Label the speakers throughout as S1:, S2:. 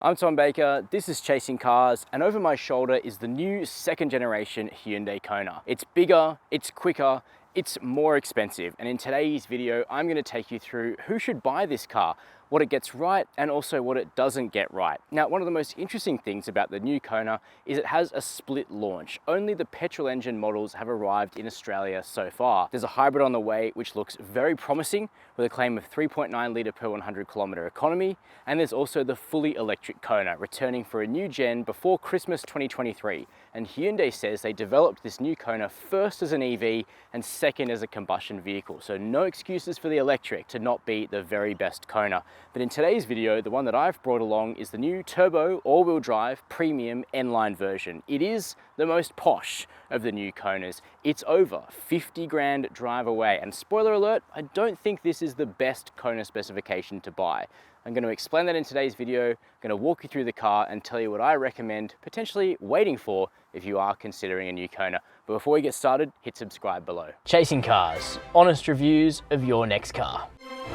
S1: I'm Tom Baker, this is Chasing Cars, and over my shoulder is the new second generation Hyundai Kona. It's bigger, it's quicker, it's more expensive, and in today's video I'm going to take you through who should buy this car, what it gets right, and also what it doesn't get right. Now, one of the most interesting things about the new Kona is it has a split launch. Only the petrol engine models have arrived in Australia so far. There's a hybrid on the way which looks very promising with a claim of 3.9 litre per 100 kilometre economy, and there's also the fully electric Kona returning for a new gen before Christmas 2023. And Hyundai says they developed this new Kona first as an EV and second as a combustion vehicle. So no excuses for the electric to not be the very best Kona. But in today's video, the one that I've brought along is the new turbo all-wheel drive premium N-line version. It is the most posh of the new Konas. It's over 50 grand drive away. And spoiler alert, I don't think this is the best Kona specification to buy. I'm going to explain that in today's video. I'm going to walk you through the car and tell you what I recommend potentially waiting for if you are considering a new Kona. But before we get started, hit subscribe below. Chasing Cars, honest reviews of your next car.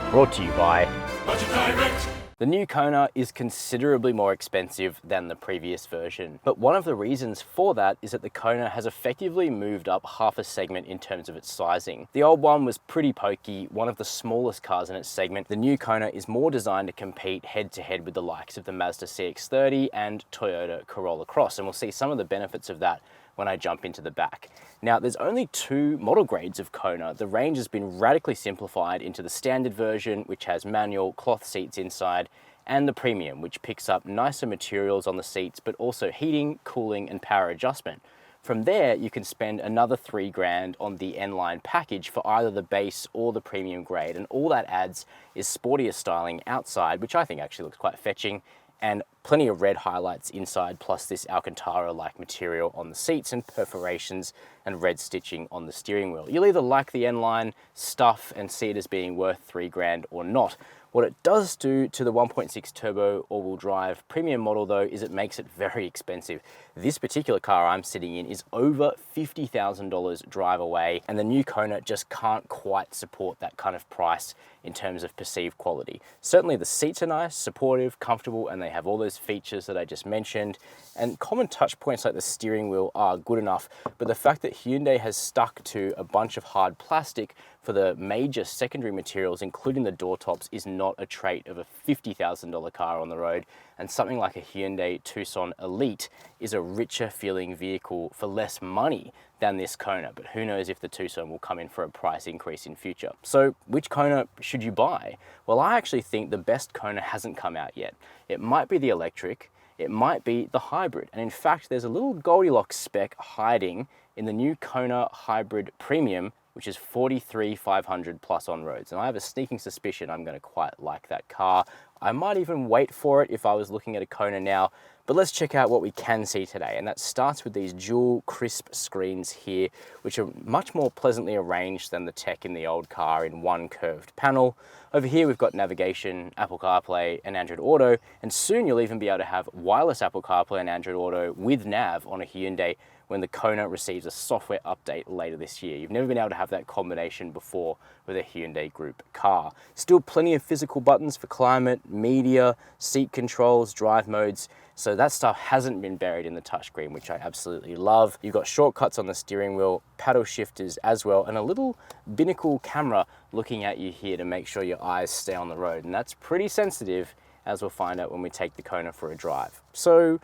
S1: Brought to you by Direct. The new Kona is considerably more expensive than the previous version, but one of the reasons for that is that the Kona has effectively moved up half a segment in terms of its sizing. The old one was pretty pokey, one of the smallest cars in its segment. The new Kona is more designed to compete head-to-head with the likes of the Mazda CX-30 and Toyota Corolla Cross, and we'll see some of the benefits of that when I jump into the back. Now, there's only two model grades of Kona. The range has been radically simplified into the standard version, which has manual cloth seats inside, and the premium, which picks up nicer materials on the seats, but also heating, cooling, and power adjustment. From there, you can spend another 3 grand on the N-line package for either the base or the premium grade, and all that adds is sportier styling outside, which I think actually looks quite fetching, and plenty of red highlights inside, plus this Alcantara-like material on the seats and perforations and red stitching on the steering wheel. You'll either like the N-line stuff and see it as being worth 3 grand or not. What it does do to the 1.6 turbo all-wheel drive premium model though is it makes it very expensive. This particular car I'm sitting in is over $50,000 drive away, and the new Kona just can't quite support that kind of price in terms of perceived quality. Certainly the seats are nice, supportive, comfortable, and they have all those features that I just mentioned, and common touch points like the steering wheel are good enough, but the fact that Hyundai has stuck to a bunch of hard plastic for the major secondary materials, including the door tops, is not a trait of a $50,000 car on the road, and something like a Hyundai Tucson Elite is a richer feeling vehicle for less money than this Kona, but who knows if the Tucson will come in for a price increase in future. So which Kona should you buy? Well, I actually think the best Kona hasn't come out yet. It might be the electric, it might be the hybrid, and in fact there's a little Goldilocks spec hiding in the new Kona Hybrid Premium, which is 43,500 plus on roads. And I have a sneaking suspicion I'm going to quite like that car. I might even wait for it if I was looking at a Kona now, but let's check out what we can see today. And that starts with these dual crisp screens here, which are much more pleasantly arranged than the tech in the old car in one curved panel. Over here, we've got navigation, Apple CarPlay, and Android Auto, and soon you'll even be able to have wireless Apple CarPlay and Android Auto with nav on a Hyundai when the Kona receives a software update later this year. You've never been able to have that combination before with a Hyundai Group car. Still plenty of physical buttons for climate, media, seat controls, drive modes, so that stuff hasn't been buried in the touchscreen, which I absolutely love. You've got shortcuts on the steering wheel, paddle shifters as well, and a little binnacle camera looking at you here to make sure your eyes stay on the road, and that's pretty sensitive, as we'll find out when we take the Kona for a drive. So,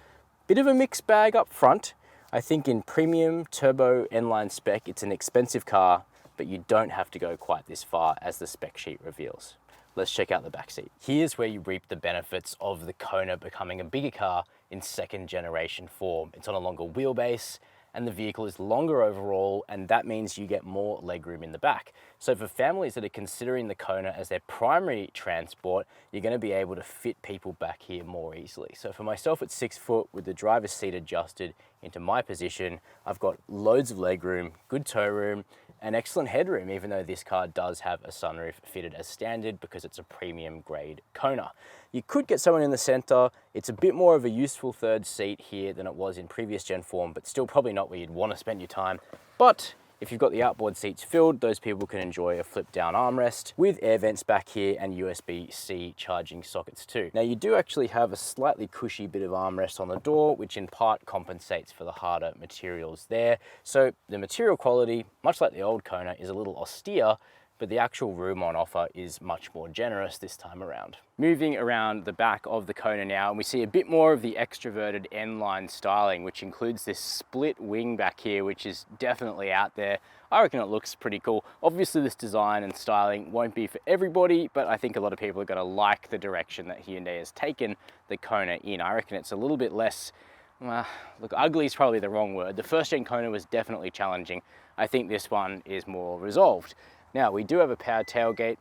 S1: bit of a mixed bag up front. I think in premium turbo N-line spec, it's an expensive car, but you don't have to go quite this far as the spec sheet reveals. Let's check out the backseat. Here's where you reap the benefits of the Kona becoming a bigger car in second generation form. It's on a longer wheelbase, and the vehicle is longer overall, and that means you get more legroom in the back. So for families that are considering the Kona as their primary transport, you're going to be able to fit people back here more easily. So for myself at 6 foot with the driver's seat adjusted into my position, I've got loads of legroom, good tow room, and excellent headroom, even though this car does have a sunroof fitted as standard because it's a premium grade Kona. You could get someone in the center. It's a bit more of a useful third seat here than it was in previous gen form, but still probably not where you'd want to spend your time. But If you've got the outboard seats filled, those people can enjoy a flip down armrest with air vents back here and USB-C charging sockets too. Now you do actually have a slightly cushy bit of armrest on the door, which in part compensates for the harder materials there. So the material quality, much like the old Kona, is a little austere, but the actual room on offer is much more generous this time around. Moving around the back of the Kona now, and we see a bit more of the extroverted N-line styling, which includes this split wing back here, which is definitely out there. I reckon it looks pretty cool. Obviously this design and styling won't be for everybody, but I think a lot of people are gonna like the direction that Hyundai has taken the Kona in. I reckon it's a little bit less, look, ugly is probably the wrong word. The first gen Kona was definitely challenging. I think this one is more resolved. Now, we do have a powered tailgate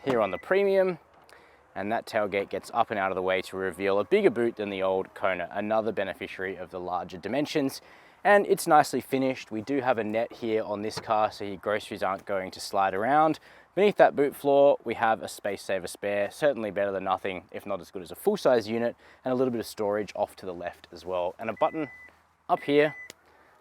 S1: here on the Premium, and that tailgate gets up and out of the way to reveal a bigger boot than the old Kona, another beneficiary of the larger dimensions. And it's nicely finished. We do have a net here on this car, so your groceries aren't going to slide around. Beneath that boot floor, we have a space saver spare, certainly better than nothing, if not as good as a full-size unit, and a little bit of storage off to the left as well. And a button up here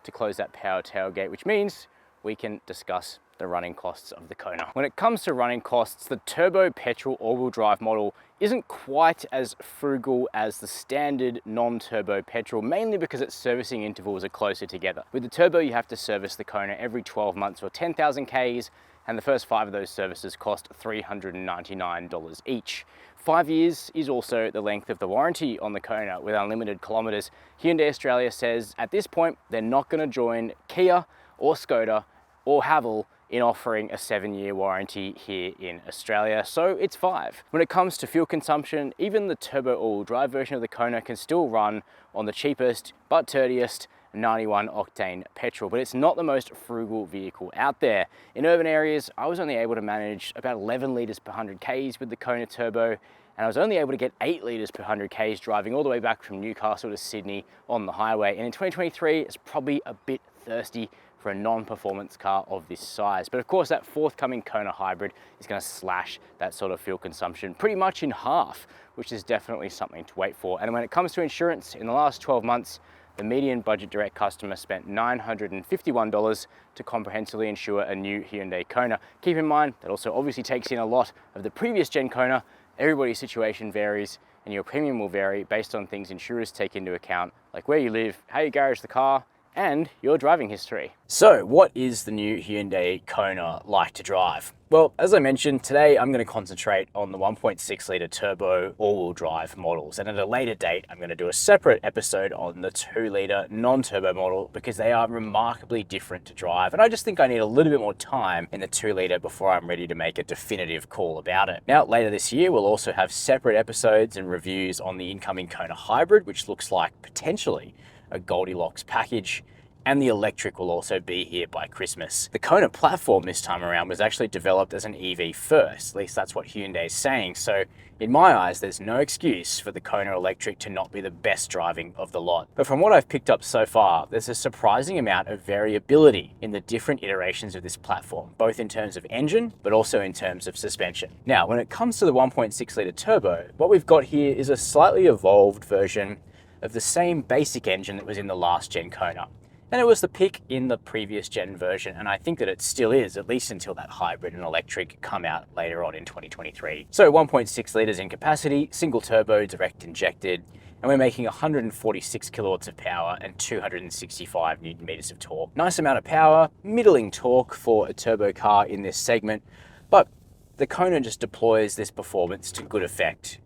S1: to close that power tailgate, which means we can discuss the running costs of the Kona. When it comes to running costs, the turbo petrol all-wheel drive model isn't quite as frugal as the standard non-turbo petrol, mainly because its servicing intervals are closer together. With the turbo, you have to service the Kona every 12 months or 10,000 Ks, and the first 5 of those services cost $399 each. 5 years is also the length of the warranty on the Kona with unlimited kilometers. Hyundai Australia says at this point, they're not gonna join Kia or Skoda or Haval in offering a 7-year warranty here in Australia, so it's 5. When it comes to fuel consumption, even the turbo all-wheel drive version of the Kona can still run on the cheapest but dirtiest 91 octane petrol, but it's not the most frugal vehicle out there. In urban areas, I was only able to manage about 11 litres per 100 Ks with the Kona Turbo, and I was only able to get 8 litres per 100 Ks driving all the way back from Newcastle to Sydney on the highway. And in 2023, it's probably a bit thirsty for a non-performance car of this size. But of course, that forthcoming Kona hybrid is going to slash that sort of fuel consumption pretty much in half, which is definitely something to wait for. And when it comes to insurance, in the last 12 months, the median budget direct customer spent $951 to comprehensively insure a new Hyundai Kona. Keep in mind, that also obviously takes in a lot of the previous gen Kona. Everybody's situation varies, and your premium will vary based on things insurers take into account, like where you live, how you garage the car, and your driving history. So what is the new Hyundai Kona like to drive? Well, as I mentioned, today I'm going to concentrate on the 1.6 litre turbo all-wheel drive models, and at a later date I'm going to do a separate episode on the 2 litre non-turbo model because they are remarkably different to drive, and I just think I need a little bit more time in the 2 litre before I'm ready to make a definitive call about it. Now, later this year we'll also have separate episodes and reviews on the incoming Kona hybrid, which looks like potentially a Goldilocks package, and the electric will also be here by Christmas. The Kona platform this time around was actually developed as an EV first, at least that's what Hyundai is saying, so in my eyes there's no excuse for the Kona electric to not be the best driving of the lot. But from what I've picked up so far, there's a surprising amount of variability in the different iterations of this platform, both in terms of engine, but also in terms of suspension. Now, when it comes to the 1.6 litre turbo, what we've got here is a slightly evolved version of the same basic engine that was in the last gen Kona. And it was the pick in the previous gen version, and I think that it still is, at least until that hybrid and electric come out later on in 2023. So 1.6 litres in capacity, single turbo, direct injected, and we're making 146 kilowatts of power and 265 newton meters of torque. Nice amount of power, middling torque for a turbo car in this segment, but the Kona just deploys this performance to good effect.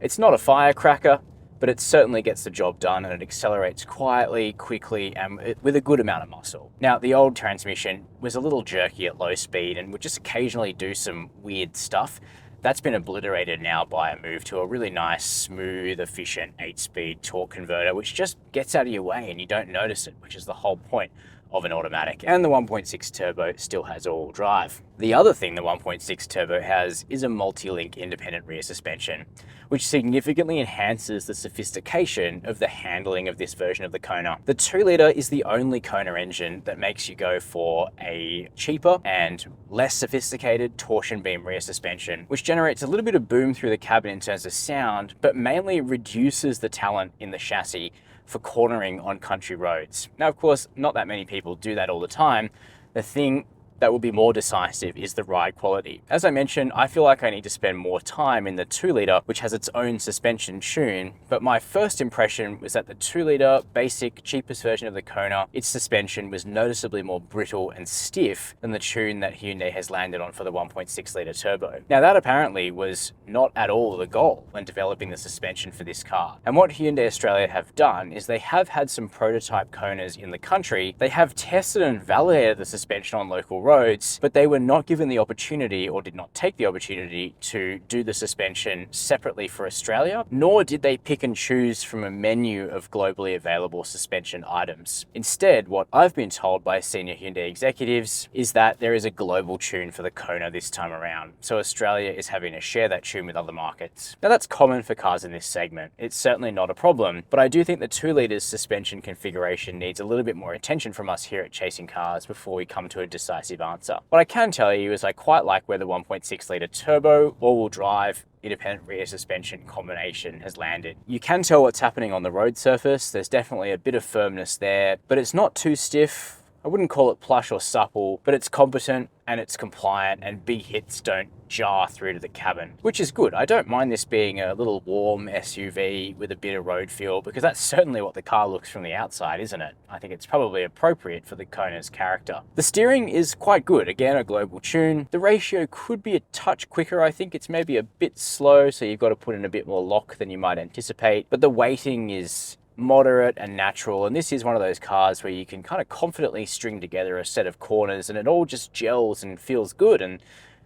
S1: It's not a firecracker, but it certainly gets the job done, and it accelerates quietly, quickly, and with a good amount of muscle. Now, the old transmission was a little jerky at low speed and would just occasionally do some weird stuff. That's been obliterated now by a move to a really nice, smooth, efficient 8-speed torque converter, which just gets out of your way and you don't notice it, which is the whole point of an automatic. And the 1.6 turbo still has all-wheel drive. The other thing the 1.6 turbo has is a multi-link independent rear suspension, which significantly enhances the sophistication of the handling of this version of the Kona. The 2 litre is the only Kona engine that makes you go for a cheaper and less sophisticated torsion beam rear suspension, which generates a little bit of boom through the cabin in terms of sound, but mainly reduces the talent in the chassis for cornering on country roads. Now, of course, not that many people do that all the time, The thing that will be more decisive is the ride quality. As I mentioned, I feel like I need to spend more time in the 2-litre, which has its own suspension tune, but my first impression was that the 2-litre basic, cheapest version of the Kona, its suspension was noticeably more brittle and stiff than the tune that Hyundai has landed on for the 1.6-litre turbo. Now that apparently was not at all the goal when developing the suspension for this car. And what Hyundai Australia have done is they have had some prototype Konas in the country. They have tested and validated the suspension on local roads, but they were not given the opportunity, or did not take the opportunity, to do the suspension separately for Australia, nor did they pick and choose from a menu of globally available suspension items. Instead, what I've been told by senior Hyundai executives is that there is a global tune for the Kona this time around, so Australia is having to share that tune with other markets. Now that's common for cars in this segment. It's certainly not a problem, but I do think the 2-litre suspension configuration needs a little bit more attention from us here at Chasing Cars before we come to a decisive answer. What I can tell you is I quite like where the 1.6-litre turbo, all-wheel drive, independent rear suspension combination has landed. You can tell what's happening on the road surface. There's definitely a bit of firmness there, but it's not too stiff. I wouldn't call it plush or supple, but it's competent and it's compliant, and big hits don't jar through to the cabin, which is good. I don't mind this being a little warm SUV with a bit of road feel, because that's certainly what the car looks from the outside, isn't it? I think it's probably appropriate for the Kona's character. The steering is quite good. Again, a global tune. The ratio could be a touch quicker. I think it's maybe a bit slow, so you've got to put in a bit more lock than you might anticipate, but the weighting is moderate and natural, and this is one of those cars where you can kind of confidently string together a set of corners and it all just gels and feels good. And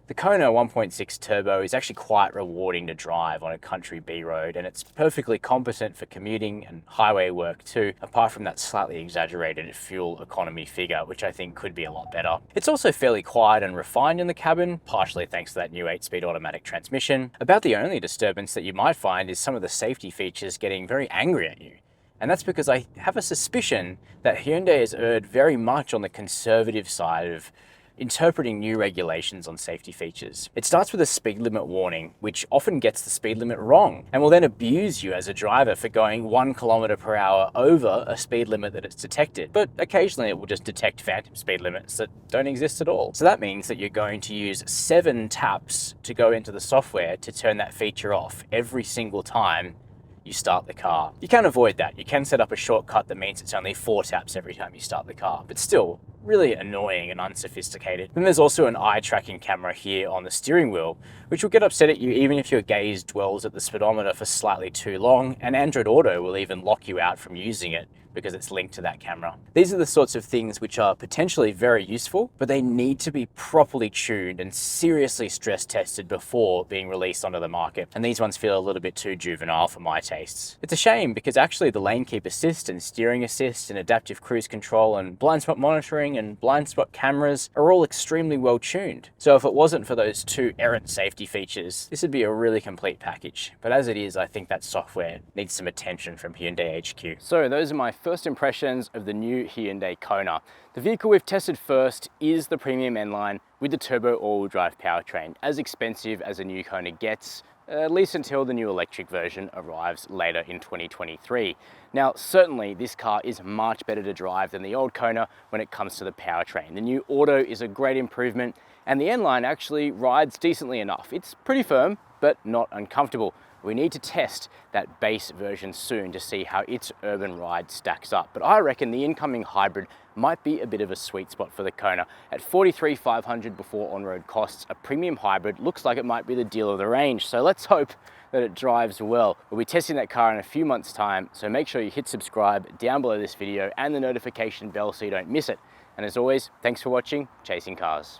S1: the Kona 1.6 turbo is actually quite rewarding to drive on a country B road, and it's perfectly competent for commuting and highway work too, apart from that slightly exaggerated fuel economy figure, which I think could be a lot better. It's also fairly quiet and refined in the cabin, partially thanks to that new 8-speed automatic transmission. About the only disturbance that you might find is some of the safety features getting very angry at you. And that's because I have a suspicion that Hyundai has erred very much on the conservative side of interpreting new regulations on safety features. It starts with a speed limit warning, which often gets the speed limit wrong and will then abuse you as a driver for going 1 km/h over a speed limit that it's detected. But occasionally it will just detect phantom speed limits that don't exist at all. So that means that you're going to use 7 taps to go into the software to turn that feature off every single time you start the car. You can avoid that. You can set up a shortcut that means it's only 4 taps every time you start the car, but still really annoying and unsophisticated. Then there's also an eye tracking camera here on the steering wheel, which will get upset at you even if your gaze dwells at the speedometer for slightly too long, and Android Auto will even lock you out from using it because it's linked to that camera. These are the sorts of things which are potentially very useful, but they need to be properly tuned and seriously stress tested before being released onto the market. And these ones feel a little bit too juvenile for my tastes. It's a shame because actually the lane keep assist and steering assist and adaptive cruise control and blind spot monitoring and blind spot cameras are all extremely well tuned. So if it wasn't for those 2 errant safety features, this would be a really complete package. But as it is, I think that software needs some attention from Hyundai HQ. So those are my first impressions of the new Hyundai Kona. The vehicle we've tested first is the premium N-Line with the turbo all-wheel drive powertrain, as expensive as a new Kona gets, at least until the new electric version arrives later in 2023. Now, certainly this car is much better to drive than the old Kona when it comes to the powertrain. The new Auto is a great improvement, and the N-Line actually rides decently enough. It's pretty firm, but not uncomfortable. We need to test that base version soon to see how its urban ride stacks up. But I reckon the incoming hybrid might be a bit of a sweet spot for the Kona. At $43,500 before on-road costs, a premium hybrid looks like it might be the deal of the range. So let's hope that it drives well. We'll be testing that car in a few months' time, so make sure you hit subscribe down below this video and the notification bell so you don't miss it. And as always, thanks for watching Chasing Cars.